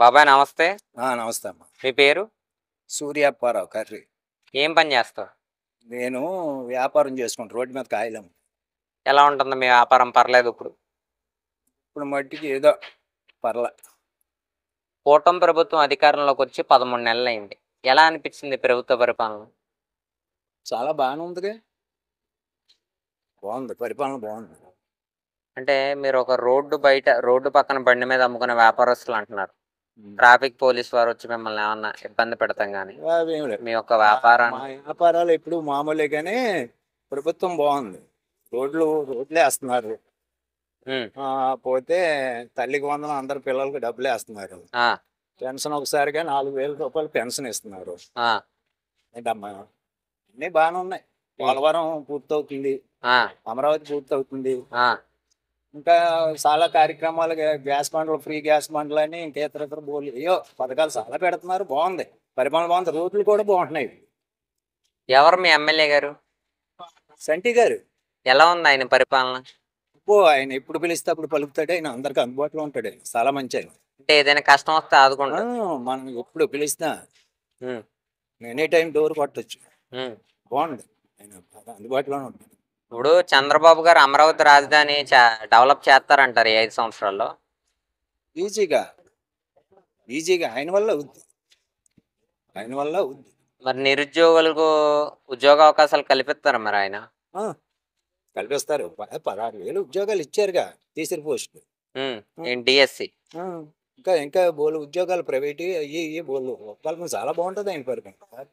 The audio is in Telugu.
బాబాయ్ నమస్తే. నమస్తే అమ్మ. మీ పేరు? సూర్య అప్పారావు కర్రీ. ఏం పని చేస్తారు? నేను వ్యాపారం చేసుకుంటా. రోడ్డు మీద కాయలమ్ము. ఎలా ఉంటుంది మీ వ్యాపారం? పర్లేదు ఇప్పుడు. ఇప్పుడు మట్టికి ఏదో పర్లే. కూటమి ప్రభుత్వం అధికారంలోకి వచ్చి 13 నెలలైంది. ఎలా అనిపించింది ప్రభుత్వ పరిపాలన? చాలా బాగానే ఉందిగా. బాగుంది, పరిపాలన బాగుంది. అంటే మీరు ఒక రోడ్డు పక్కన బండి మీద అమ్ముకునే వ్యాపారస్తులు అంటున్నారు. ట్రాఫిక్ పోలీస్ వారు వచ్చి మిమ్మల్ని ఏమన్నా ఇబ్బంది పెడతాం కానీ అవేం లేదు. మీ యొక్క వ్యాపారాన్ని? మా వ్యాపారాలు ఎప్పుడు మామూలే కానీ ప్రభుత్వం బాగుంది. రోడ్లే వేస్తున్నారు. పోతే తల్లికి వందనం అందరు పిల్లలకి డబ్బులు వేస్తున్నారు. పెన్షన్ ఒకసారిగా 4,000 రూపాయలు పెన్షన్ ఇస్తున్నారు. ఏంటమ్మా అన్నీ బాగానే ఉన్నాయి. పోలవరం పూర్తవుతుంది, అమరావతి పూర్తవుతుంది. ఇంకా చాలా కార్యక్రమాలు, గ్యాస్ బండ్లు, ఫ్రీ గ్యాస్ బండ్లు అని ఇంకా ఇతర బోర్లు అయ్యో పథకాలు చాలా పెడుతున్నారు. బాగుంది, పరిపాలన బాగుంది. రోడ్లు కూడా బాగుంటున్నాయి. ఎవరు మీ ఎమ్మెల్యే గారు? సంటి గారు. ఎలా ఉంది ఆయన పరిపాలన? ఆయన ఎప్పుడు పిలిస్తే అప్పుడు పలుకుతాడు. ఆయన అందరికి అందుబాటులో ఉంటాడు. చాలా మంచి ఆయన. అంటే ఏదైనా కష్టం వస్తే ఆదుకుంటాడు. మనం ఎప్పుడు పిలిచినా ఎనీ టైం డోర్ కొట్టచ్చు. బాగుంది, ఆయన అందుబాటులోనే ఉంటాడు. ఇప్పుడు చంద్రబాబు గారు అమరావతి రాజధాని డెవలప్ చేస్తారంటారు ఈ 5 సంవత్సరాల్లో. ఈజీగా ఆయన వల్ల అవుద్ది. మరి నిరుద్యోగులకు ఉద్యోగ అవకాశాలు కల్పిస్తారు మరి ఆయన? కల్పిస్తారు. 16,000 ఉద్యోగాలు ఇచ్చారుగా, టీచర్ పోస్టులు. డిఎస్సి ఇంకా బోలు ఉద్యోగాలు ప్రైవేట్ అయ్యి బోలు. చాలా బాగుంటుంది ఆయన పరిపాలన.